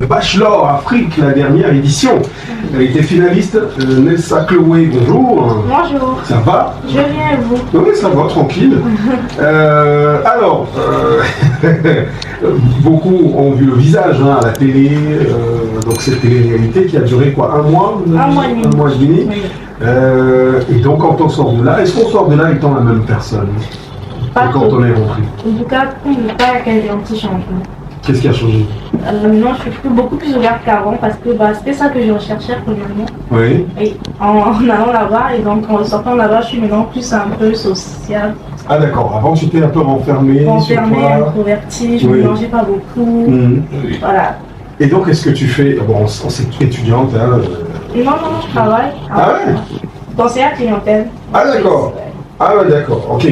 Bachelor Afrique, la dernière édition. Elle était finaliste. Nessa Chloé, bonjour. Bonjour. Ça va? Je viens et vous? Oui, ça va, tranquille. Beaucoup ont vu le visage à la télé, donc cette télé-réalité qui a duré quoi, un mois? Un mois et demi. Un mois et demi. Oui. Et donc quand on sort de là, est-ce qu'on sort de là étant la même personne? Pas quand trop. on est rentré? En tout cas, il n'y a pas qu'il y a un petit changement. Qu'est-ce qui a changé? Non, je suis beaucoup plus ouverte qu'avant parce que c'était ça que je recherchais premièrement. Oui. Et en allant là-bas, et donc en sortant là-bas, je suis maintenant plus un peu sociale. Ah d'accord, avant tu étais un peu renfermée sur toi. Introvertie, je ne mangeais pas beaucoup. Voilà. Et donc qu'est-ce que tu fais? Bon, on sait que tu es étudiante. Hein, Non, je travaille. Ah ouais? Conseillère clientèle. Ah d'accord. Ah ouais, d'accord, ok.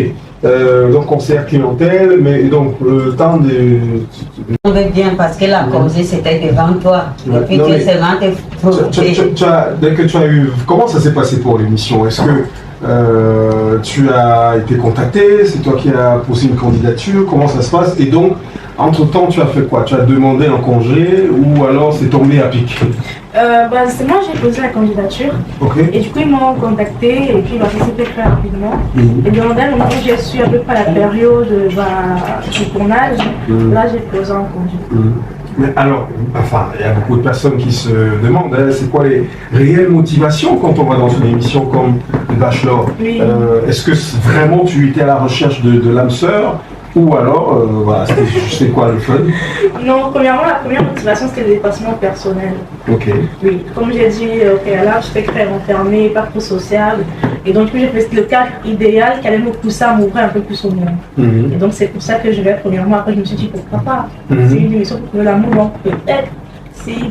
Donc conseillère clientèle, mais donc le temps de... On veut bien parce que la causée c'était devant toi. Et puis tu es seulement dès que tu as eu... Comment ça s'est passé pour l'émission? Est-ce que tu as été contacté? C'est toi qui as posé une candidature? Comment ça se passe? Et donc, entre-temps, tu as fait quoi? Tu as demandé un congé ou alors c'est tombé à pic? C'est moi j'ai posé la candidature. Okay. Et du coup ils m'ont contacté et puis ça s'est fait très rapidement. Et dans le moment où j'ai su à peu près la période du tournage, là j'ai posé un congé. Mais alors, enfin, il y a beaucoup de personnes qui se demandent, hein, c'est quoi les réelles motivations quand on va dans une émission comme le Bachelor? Oui. Est-ce que vraiment tu étais à la recherche de l'âme sœur? Ou alors, voilà, c'était quoi le fun? Non, premièrement, la première motivation c'était le dépassement personnel. Ok. Oui, comme j'ai dit au préalable, j'étais très renfermée, pas trop sociable. Et donc, j'ai fait le cadre idéal qui allait me pousser à m'ouvrir un peu plus au monde. Et donc, c'est pour ça que je vais premièrement. Après, je me suis dit pourquoi pas? C'est une émission pour trouver l'amour, donc peut-être si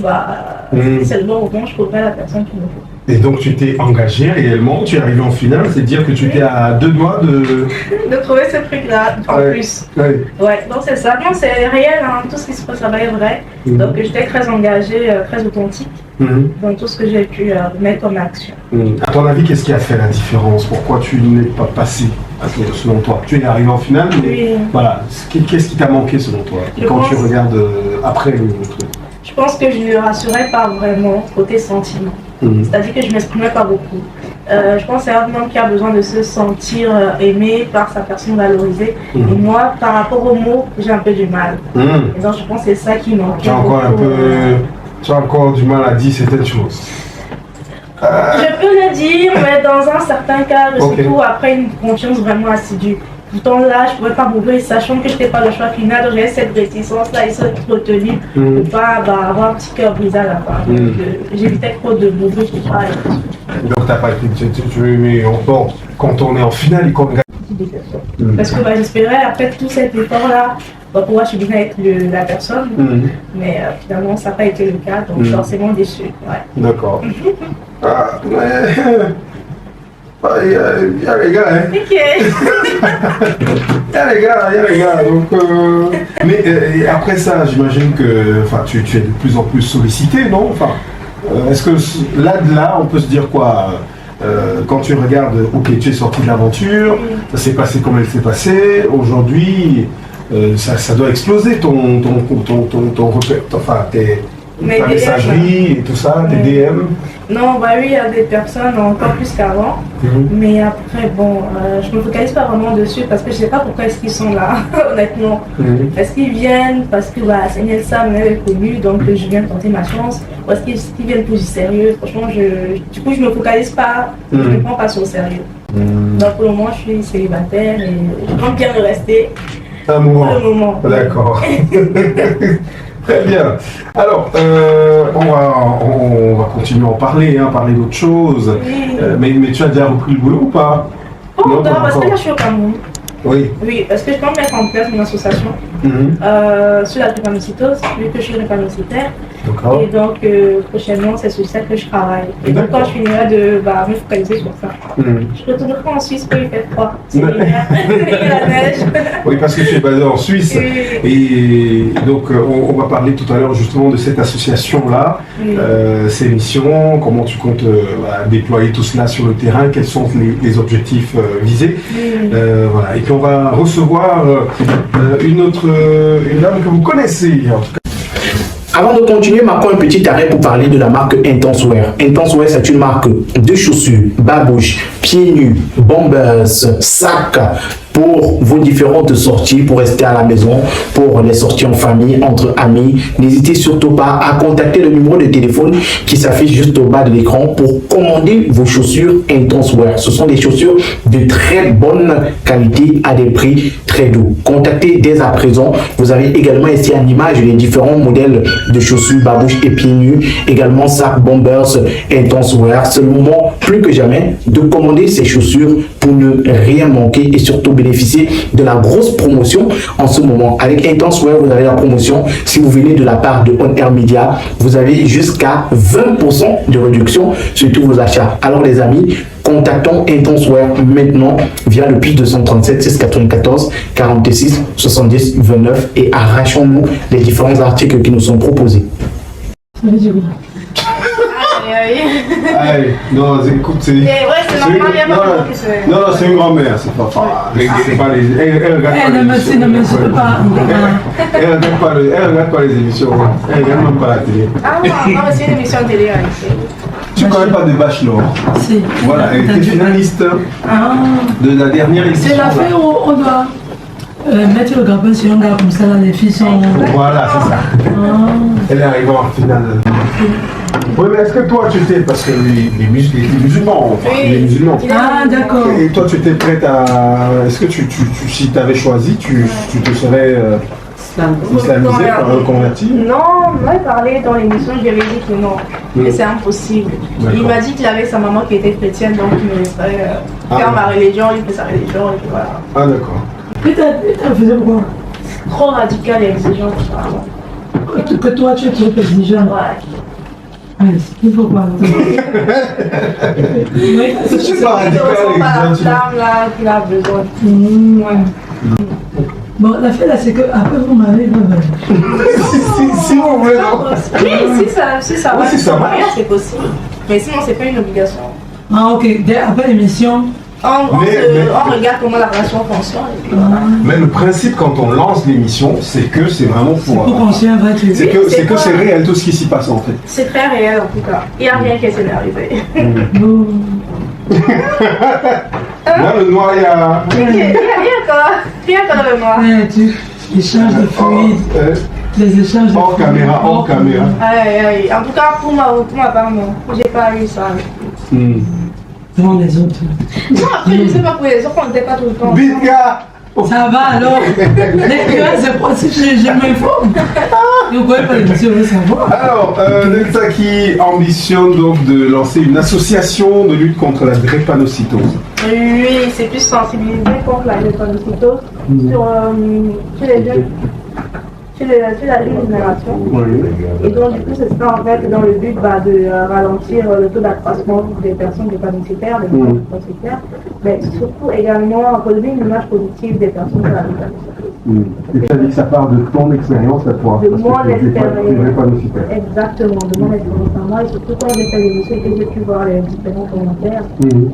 c'est le bon moment, je trouverai la personne qui me faut. Et donc tu t'es engagé réellement, tu es arrivé en finale, c'est-à-dire que tu étais à 2 doigts de trouver ce truc-là en plus. Ouais, donc c'est ça. Non, c'est réel, hein. Tout ce qui se passe là-bas est vrai. Donc j'étais très engagée, très authentique dans tout ce que j'ai pu mettre en action. À ton avis, qu'est-ce qui a fait la différence? Pourquoi tu n'es pas passé selon toi? Tu es arrivé en finale, mais voilà, qu'est-ce qui t'a manqué selon toi quand tu regardes après le truc? Je pense que je ne rassurais pas vraiment côté sentiment. C'est-à-dire que je ne m'exprimais pas beaucoup. Je pense que c'est un homme qui a besoin de se sentir aimé par sa personne valorisée. Et moi, par rapport aux mots, j'ai un peu du mal. Et donc je pense que c'est ça qui manque. Tu as encore du mal à dire certaines choses. Je peux le dire, mais dans un certain cadre, surtout après une confiance vraiment assidue. Pourtant là, je ne pouvais pas m'ouvrir, sachant que je n'étais pas le choix final, donc j'avais cette réticence-là et cette retenue pour ne pas avoir un petit cœur brisé à la fin. J'évitais trop de m'ouvrir pour ça. Donc t'as pas été... Mais bon, quand on est en finale et qu'on gagne... Parce que j'espérais, après tout cet effort-là, pouvoir subir avec la personne, mais finalement ça n'a pas été le cas, donc je suis forcément déçue. Ouais. D'accord. Il y a les gars, hein. Ok. Il y a les gars. Donc, mais après ça, j'imagine que tu es de plus en plus sollicité, non? Enfin, est-ce que là, on peut se dire quoi? Quand tu regardes, ok, tu es sorti de l'aventure, ça s'est passé comme elle s'est passé. Aujourd'hui, ça doit exploser ton repère, enfin ta messagerie et tout ça, tes DM. Non, oui, il y a des personnes encore plus qu'avant, mais après, bon, je ne me focalise pas vraiment dessus parce que je ne sais pas pourquoi est-ce qu'ils sont là, honnêtement. Est-ce qu'ils viennent parce que c'est Nelsa m'avait connu, donc je viens tenter ma chance, ou est-ce qu'ils viennent pour du sérieux? Franchement, du coup, je ne me focalise pas, je ne prends pas au sérieux. Donc pour le moment, je suis célibataire et je compte bien le rester. Un moment. Pour le moment. D'accord. Très bien. Alors, on va continuer à en parler, parler d'autres choses. Mais tu as déjà repris le boulot ou pas? Non, parce que là je suis au Cameroun. Oui. Oui, parce que je compte mettre en place une association sur la drépanocytose, vu que je suis drépanocytaire. Et donc prochainement, c'est sur ça que je travaille. Et donc quand je finirai de me focaliser sur ça, je retournerai en Suisse où il fait froid. C'est l'hiver, il y a la neige. Oui, parce que tu es basé en Suisse. Et donc on va parler tout à l'heure justement de cette association-là, ces missions, comment tu comptes déployer tout cela sur le terrain, quels sont les objectifs visés. Voilà. Et puis on va recevoir une dame que vous connaissez en tout cas. Avant de continuer, marquons un petit arrêt pour parler de la marque Intense Wear. Intense Wear, c'est une marque de chaussures, babouches, pieds nus, bombers, sacs, pour vos différentes sorties, pour rester à la maison, pour les sorties en famille, entre amis. N'hésitez surtout pas à contacter le numéro de téléphone qui s'affiche juste au bas de l'écran pour commander vos chaussures Intense Wear. Ce sont des chaussures de très bonne qualité à des prix très doux. Contactez dès à présent. Vous avez également ici en image les différents modèles de chaussures, babouches et pieds nus. Également sacs, bombers, Intense Wear. C'est le moment plus que jamais de commander ces chaussures pour ne rien manquer et surtout bénéficier de la grosse promotion en ce moment. Avec Intense Wear, vous avez la promotion. Si vous venez de la part de On Air Media, vous avez jusqu'à 20% de réduction sur tous vos achats. Alors les amis, contactons Intense Wear maintenant via le plus 237 694 46 70 29 et arrachons-nous les différents articles qui nous sont proposés. Allez, non, écoute, c'est. Ouais, c'est normal, il y a pas de qui se. Non, c'est une grand-mère, c'est pas. C'est pas les. Elle regarde pas les émissions. Non, mais je peux pas. Elle regarde pas les émissions. Elle regarde même pas la télé. Ah non, mais c'est une émission de télé. Tu connais pas de Bachelor? Si. Voilà, elle était finaliste de la dernière émission. C'est l'affaire où on doit mettre le grappin sur un gars comme ça, là, les filles sont. Voilà, c'est ça. Elle est arrivée en finale. Oui, mais est-ce que toi tu étais, parce que les musulmans, enfin, Oui. les musulmans. Ah, d'accord. Et toi tu étais prête à. Est-ce que si tu avais choisi, tu te serais islamisé, reconverti? Non, moi il parlait dans l'émission, je lui avais dit que non, que c'est impossible. Il m'a dit qu'il avait sa maman qui était chrétienne, donc il me laisserait faire ma religion, il fait sa religion, et puis voilà. Ah, d'accord. Putain, faisait pourquoi? Trop radical et exigeant, apparemment. Que toi, tu es trop exigeant. Ouais. Il faut pas. C'est super radical, Il pas la exigeant. flamme là qu'il a besoin. Ouais. Bon, la fait là, c'est que après vous m'avez. Si vous voulez, non. Oui, si ça va, si ça va. c'est possible. Mais sinon, c'est pas une obligation. Ah, ok. Après l'émission. On regarde comment la relation fonctionne. Et puis voilà. Mais le principe quand on lance l'émission, c'est que c'est vraiment pour. Pour qu'on soit un vrai truc. C'est que c'est réel tout ce qui s'y passe en fait. C'est très réel en tout cas. Il n'y a rien qui est scénarisé. Moi, le noir, il y a. Rien que le noir. Ouais, tu échanges de fluide. Les échanges de Hors caméra, hors caméra. Aïe. En tout cas, pour ma part, non. J'ai pas eu ça. devant les autres. Non, après, je sais pas pour les autres, on n'était pas tout le temps. Vite, gars! Ça va alors. Les gars, c'est pour ça que je m'informe. Vous ne pouvez pas l'émission, vous savoir. Alors, Delta qui ambitionne donc de lancer une association de lutte contre la drépanocytose. Oui, c'est plus sensibiliser contre la drépanocytose sur les jeunes. Sur la jeune génération. Et donc, du coup, c'est ça en fait dans le but de ralentir le taux d'accroissement des personnes drépanocytaires, des personnes drépanocytaires, mais surtout également relever une image positive des personnes de la drépanocytose. Et tu as dit que ça part de ton expérience à toi. De mon expérience. Exactement, De mon expérience à moi, et surtout quand j'ai fait l'émission et que j'ai pu voir les différents commentaires,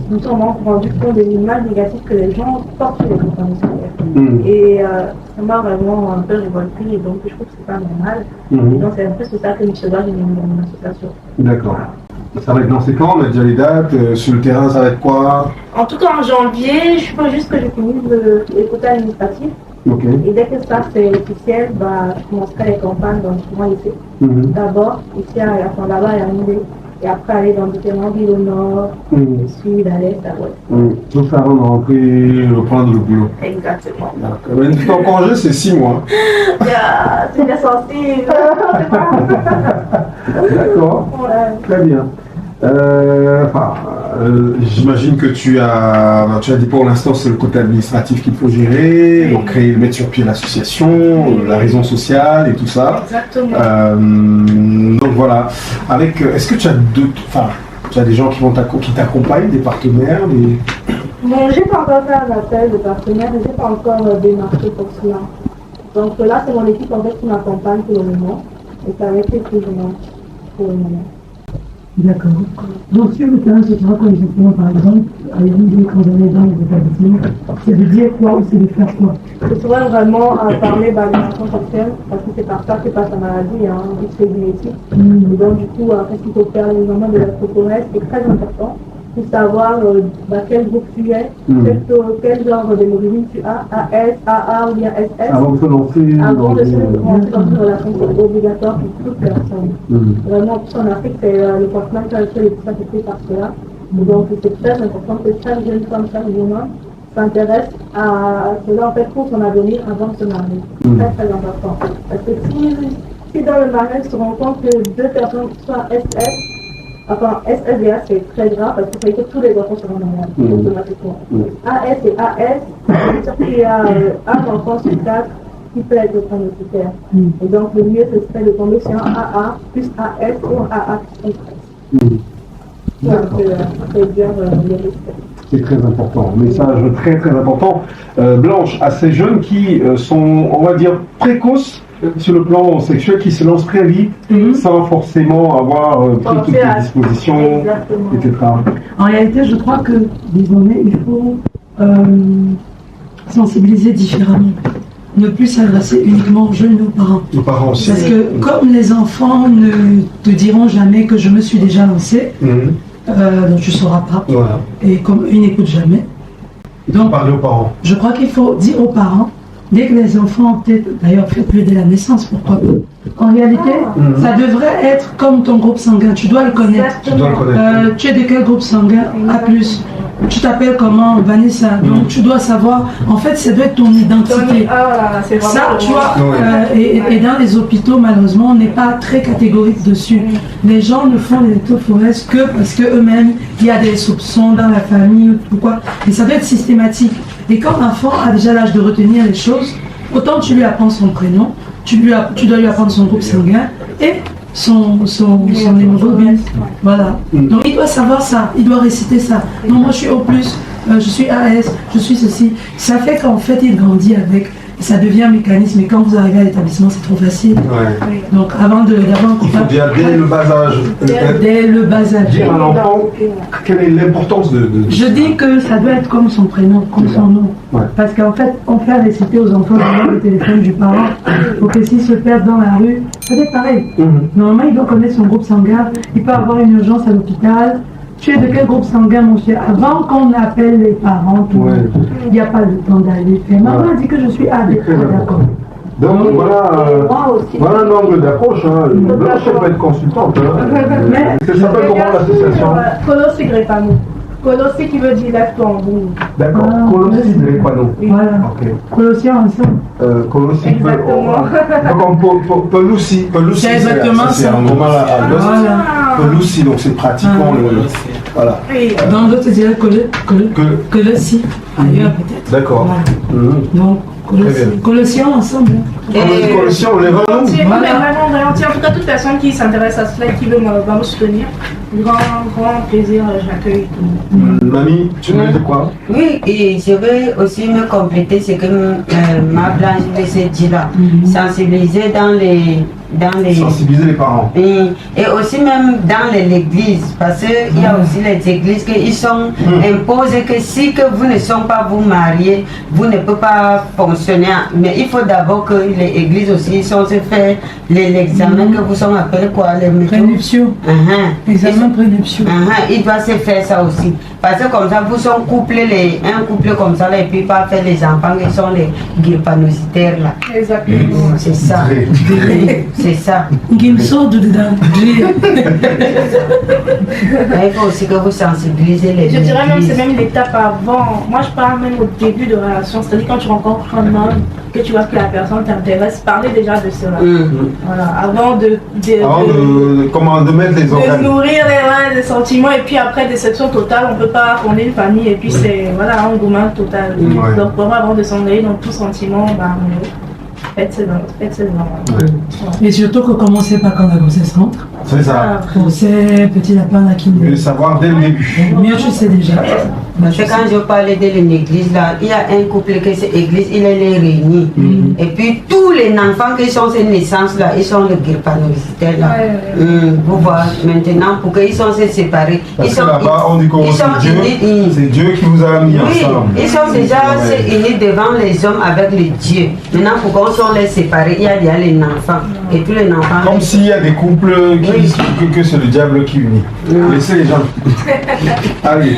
nous sommes rendus compte des images négatives que les gens portent sur les drépanocytaires. Et ça m'a vraiment un peu révolté, et donc je trouve que c'est pas normal. Donc c'est un peu ça que nous faisons dans une association. D'accord. Ça va être dans ces camps, on a déjà les dates, sur le terrain ça va être quoi? En tout cas en janvier, je pense juste que je finis les quotas administratifs. Ok. Et dès que ça c'est officiel, je commencerai les campagnes dans différents lycées. D'abord, ici à là-bas à Yaoundé, et après aller dans différentes villes au nord, au sud, à l'est, à l'ouest. Donc ça avant de rentrer, reprendre le boulot. Exactement. Ton congé c'est 6 mois. C'est bien sensible. D'accord. Ouais. Très bien. J'imagine que tu as dit pour l'instant c'est le côté administratif qu'il faut gérer, donc créer, mettre sur pied l'association, la raison sociale et tout ça. Exactement. Donc voilà. Est-ce que tu as des gens qui t'accompagnent, des partenaires, Bon, j'ai pas encore fait un appel de partenaire, j'ai pas encore démarché pour cela. Donc là, c'est mon équipe en fait qui m'accompagne pour le moment. Et c'est avec eux que je marche pour le moment. D'accord. Donc sur le terrain, ce sera quoi exactement, par exemple, à l'idée quand on est dans les établissements, c'est de dire quoi ou c'est de faire quoi? Ce serait vraiment à parler d'alimentation sexuelle, parce que c'est par ça que passe la maladie, hein, c'est génétique. Et donc du coup, après qu'il faut faire l'examen de la cocoresse, c'est très important pour savoir quel groupe tu es, quel genre d'hémoglobine tu as, AS, AA ou bien SS. Avant de se lancer Avant de se lancer dans une relation, c'est obligatoire pour toute personne. Vraiment, puisqu'en Afrique, c'est le continent qui a été le plus affecté par cela. Donc c'est très important que chaque jeune femme, chaque jeune homme s'intéresse à cela en fait pour son avenir avant de se marier. C'est très très important. Parce que si dans le mariage se rend compte que deux personnes soient SS, enfin SSDA c'est très grave parce que ça veut dire que tous les enfants seront malades automatiquement. AS et AS, c'est sûr qu'il y a un enfant sur 4 qui peut être pronosticataire. Et donc le mieux ce serait de tomber sur un AA plus AS ou un AA plus SS. C'est très important, message très très important. Blanche, à ces jeunes qui sont, on va dire, précoces sur le plan sexuel, qui se lancent très vite, sans forcément avoir pris toutes les dispositions, etc. En réalité, je crois que désormais, il faut sensibiliser différemment. Ne plus s'adresser uniquement aux jeunes et aux parents. Aux parents aussi. Parce que comme les enfants ne te diront jamais que je me suis déjà lancé, donc tu ne sauras pas. Voilà. Et comme ils n'écoutent jamais. Donc, parler aux parents. Je crois qu'il faut dire aux parents, dès que les enfants ont peut-être d'ailleurs fait plus dès la naissance, pourquoi pas. En réalité, ça devrait être comme ton groupe sanguin, tu dois le connaître. Tu dois le connaître. Tu es de quel groupe sanguin? A+. Tu t'appelles comment? Vanessa. Donc tu dois savoir, en fait, ça doit être ton identité. Ça, tu vois, et dans les hôpitaux, malheureusement, on n'est pas très catégorique dessus. Les gens ne font l'électrophorèse que parce qu'eux-mêmes, il y a des soupçons dans la famille ou pourquoi. Et ça doit être systématique. Et quand l'enfant a déjà l'âge de retenir les choses, autant tu lui apprends son prénom, tu dois lui apprendre son groupe sanguin et son hémoglobine. Voilà. Donc il doit savoir ça, il doit réciter ça. Non, moi je suis O+, je suis AS, je suis ceci. Ça fait qu'en fait il grandit avec. Ça devient un mécanisme, et quand vous arrivez à l'établissement, c'est trop facile. Ouais. Donc, avant d'avoir un contact. Il faut dire dès le bas âge. Dès le bas âge. Dire à l'enfant quelle est l'importance de. Je dis que ça doit être comme son prénom, comme son nom. Ouais. Parce qu'en fait, on fait réciter aux enfants le numéro de téléphone du parent pour que s'ils se perdent dans la rue, ça doit être pareil. Normalement, il doit connaître son groupe sanguin, il peut avoir une urgence à l'hôpital. Tu es de quel groupe sanguin, mon cher? Avant qu'on appelle les parents, il n'y a pas le temps d'aller faire. Maman dit que je suis AB. D'accord. Donc voilà un angle d'approche. Blanche peut être consultante. Mais ça s'appelle comment l'association? Colossi Grépano. Colossi qui veut dire lève-toi en bout. D'accord. Colossi Grépano. Voilà. Colossiens ensemble. Colossi. Exactement. Donc Peloussi. C'est exactement ça. C'est un moment à l'os. Peloussi, donc c'est pratiquement le. Voilà. Dans d'autres, tu dirais Colossi. Ailleurs peut-être. D'accord. Donc, Colossiens ensemble. Colossiens, on les vend. En tout cas, toute personne qui s'intéresse à cela, qui veut me soutenir, grand plaisir, j'accueille tout le monde. Mamie, tu veux dire quoi? Oui, et je veux aussi me compléter ce que ma Blanche veut dire là. Sensibiliser dans les sensibiliser les parents. Et aussi même dans l'église, parce qu'il y a aussi les églises qui sont imposées que si que vous ne sont pas vous mariés, vous ne pouvez pas fonctionner. Mais il faut d'abord que les églises aussi sont se faire l'examen que vous sont appelés quoi, les prénuptiaux. Examen prénuptiaux. Il doit se faire ça aussi. Parce que comme ça, vous sont couplés, un couple comme ça, là, et puis pas faire les enfants qui sont les guilpanositaires là. Exactement. C'est ça. C'est ça. Qui me sort de dedans. Il faut aussi que vous sensibilisez les gens. Je dirais même c'est même l'étape avant. Moi je parle même au début de relation. C'est-à-dire quand tu rencontres un homme, que tu vois que la personne t'intéresse, parler déjà de cela. Voilà. Avant de mettre les organes. De nourrir les sentiments et puis après déception totale, on ne peut pas fonder une famille et puis c'est voilà, un engouement total. Donc pour moi avant de s'engager dans tout sentiment, faites ce genre. Et surtout que commencez pas quand la grossesse rentre. C'est ça. Pour ces petits lapins là qui Je veux savoir dès le début. Mieux, tu sais déjà. C'est quand je parlais de l'église là, il y a un couple qui c'est église, il est les réunis. Et puis tous les enfants qui sont ces naissances là, ils sont le guirpanovicitaire là. Vous voyez maintenant, pour qu'ils sont séparés. Parce que là-bas, on dit qu'on c'est Dieu qui vous a mis ensemble. Ils sont déjà unis devant les hommes avec les dieux. Maintenant, pour qu'on soit les séparés, il y a déjà les enfants. Et tous les enfants. Comme s'il y a des couples qui disent que c'est le diable qui unit. Laissez les gens. Allez.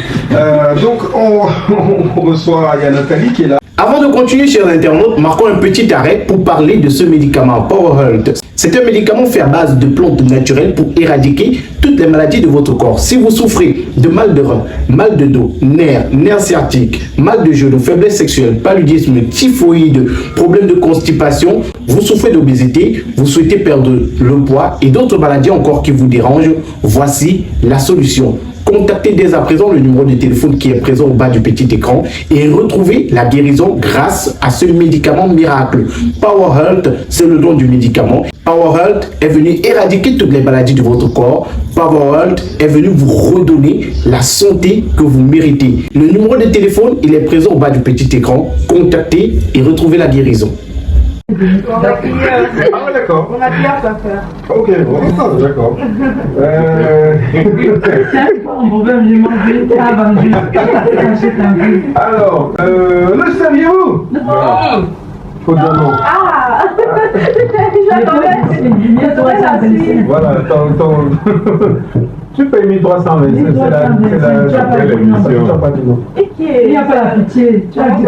Donc, on reçoit, il y a Nathalie qui est là. Avant de continuer, chers internautes, marquons un petit arrêt pour parler de ce médicament Power Health. C'est un médicament fait à base de plantes naturelles pour éradiquer toutes les maladies de votre corps. Si vous souffrez de mal de rein, mal de dos, nerfs sciatiques, mal de genoux, faiblesse sexuelle, paludisme, typhoïde, problème de constipation, vous souffrez d'obésité, vous souhaitez perdre le poids et d'autres maladies encore qui vous dérangent, voici la solution. Contactez dès à présent le numéro de téléphone qui est présent au bas du petit écran et retrouvez la guérison grâce à ce médicament miracle. Power Health, c'est le nom du médicament. Power Health est venu éradiquer toutes les maladies de votre corps. Power Health est venu vous redonner la santé que vous méritez. Le numéro de téléphone, il est présent au bas du petit écran. Contactez et retrouvez la guérison. Ah d'accord. On a bien à faire. Ok, bon, d'accord. Alors, le saviez-vous? Non. Faut dire non. Ah j'attendais. Voilà, tu payes 1320, c'est la émission. Il n'y a pas la pitié. Tu as dit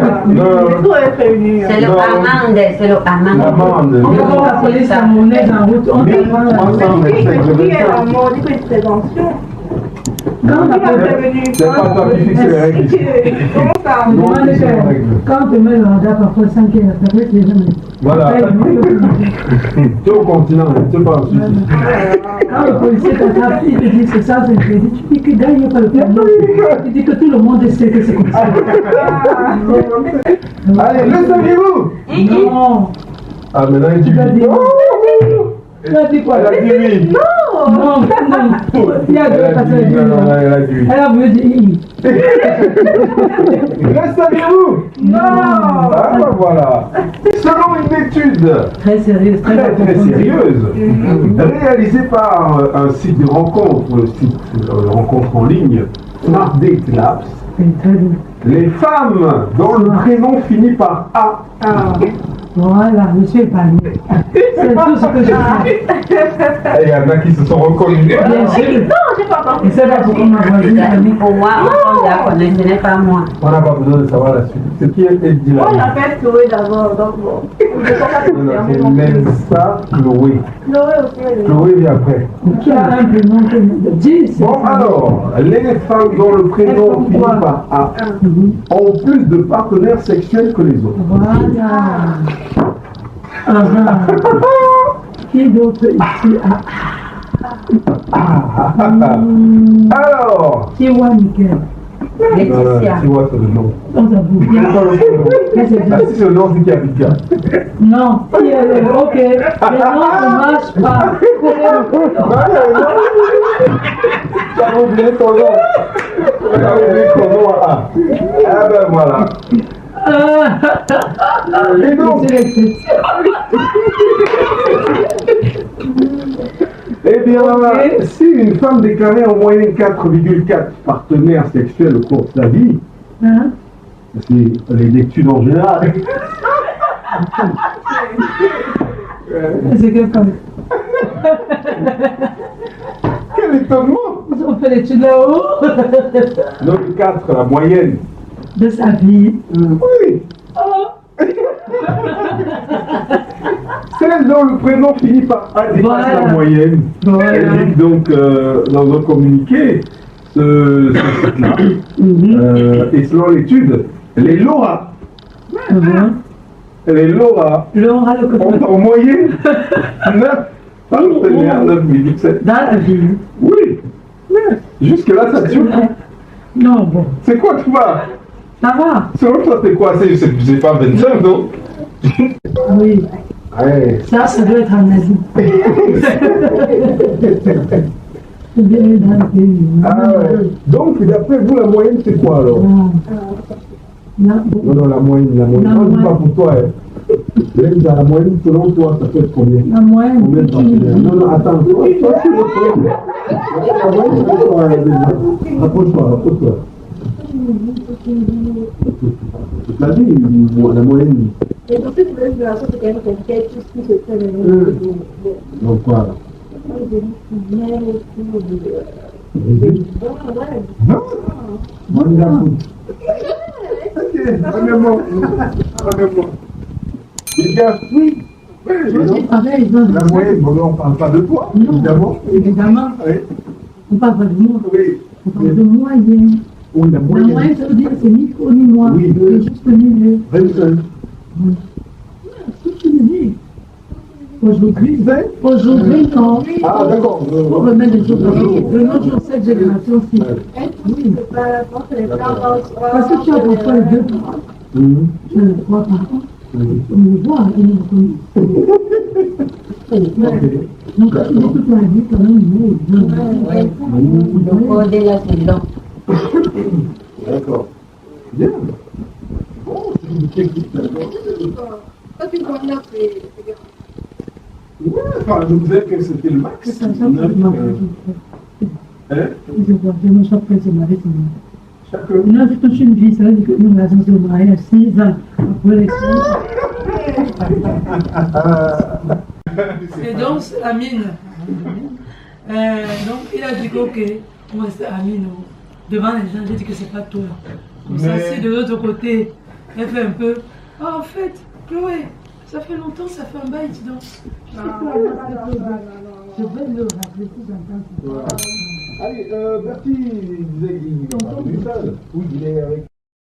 c'est le amande, c'est le amande. L'amende. on va rappeler sa monnaie en route. On C'est pas toi qui fixe les règles. quand tu mets le radar parfois 5 heures, ça fait que les gens. Voilà. Tu es au continent, tu pas en Suisse. Quand le policier t'attrape, il te dit c'est ça, c'est crédit. Tu dis que d'ailleurs, il n'y a pas le permis. Tu dis que tout le monde sait que c'est comme ça. Allez, le saviez-vous? Non. Ah, maintenant il dit oui. Tu as dit quoi? Elle a dit oui. Non. Il y a deux personnes. Elle a dit oui. Elle a voulu dire oui. Le saviez-vous? Non. Ah ben voilà. Selon une étude Très sérieuse, très sérieuse, réalisée par un site de rencontre, le site de rencontre en ligne, Smart Date Labs, les femmes dont le prénom finit par A. Voilà, je suis épargné. C'est tout ce que je fais. Il y en a qui se sont reconnus. Bien sûr. Non, j'ai pas compris. Et c'est pas pourquoi ma voisine a mis. Pour moi, on la connaît, ce n'est pas moi. On n'a pas besoin de savoir la suite. C'est qui elle dit là? Moi, je l'appelle Chloé d'abord, donc bon. Je ne sais pas confirmer non C'est plus. Nelsa Chloé. Chloé aussi. Chloé vient après. Qui a un prénom que 10. Bon alors, les femmes dont le prénom finit par A ont plus de partenaires sexuels que les autres. Voilà. Qui d'autre ici Alors, Qui voit Nickel? Laetitia. tu vois, c'est le nom. On s'avoue. C'est pas le prénom. Ah, si c'est le nom, c'est qui habite là. Non, qui est le. Ok. Les noms ne marchent pas. Tu as oublié ton nom. Tu as oublié ton nom à A. Ah ben voilà. Et donc, eh bien, si une femme déclarait en moyenne 4,4 partenaires sexuels au cours de sa vie, Hein? c'est les études en général. C'est quelqu'un. Quel étonnement! On fait l'étude là-haut. Donc 4, la moyenne. De sa vie. Oui! Celle dont le prénom finit par A dépasse la moyenne. Voilà. Elle dit donc dans un communiqué, ce site-là. Et selon l'étude, les LORA, les LORA Laura le ont en moyenne 9 partenaires, 9,7. Dans la vie. Oui! Jusque-là, ça te surprend. Non, bon. C'est quoi toi? Ça va. Selon toi, c'est quoi? C'est pas 25, non? Oui. Ouais. Ça doit être en Asie. Ah ouais. Donc, d'après vous, la moyenne, c'est quoi alors? Non, la moyenne. Moi, je dis pas pour toi. La moyenne, selon toi, ça peut être combien? La moyenne. Combien de partenaires? Non, attends. Toi, tu le la moyenne, c'est quoi déjà? Rapproche-toi. T'as dit, la moyenne. Et donc, cette relation, c'est quand même quelqu'un qui se fait. Donc, quoi? Les gars, oui. Pareil, la moyenne, on ne parle pas de toi, évidemment. Évidemment. Oui. On parle pas de moi. Oui. On parle de moyenne. Oui, la La moyenne, ça veut dire que c'est ni trop ni moi. Oui. C'est juste le milieu. 25. C'est ce que je dis. Aujourd'hui, non. Ah, d'accord. On remet des choses de notre cette génération-ci. Oui. Parce que tu as parfois les deux parents. Tu as les trois parents. On les voit, et on les connaît. Donc, quand tu dis toute la vie, quand même, Donc, au-delà, c'est long. D'accord. Bien. Bon, c'est une technique, d'accord. Ouais, enfin, je vous disais que c'était le max. c'est ça, ça, je vois, je me sens prêt, c'est ma vie. Là, je touche une vie, ça veut dire que nous, la chance de marier à 6 ans après l'expérience. Et donc, c'est Amine. Donc, il a dit que, ok, on reste Amine. Devant les gens, j'ai dit que c'est pas toi. Comme ça, si de l'autre côté, elle fait un peu. Ah, en fait, Chloé, ça fait longtemps, ça fait un bail, tu danses. Je vais le rappeler si j'entends. Allez, Bertie, il disait qu'il est seul. Oui, il est avec.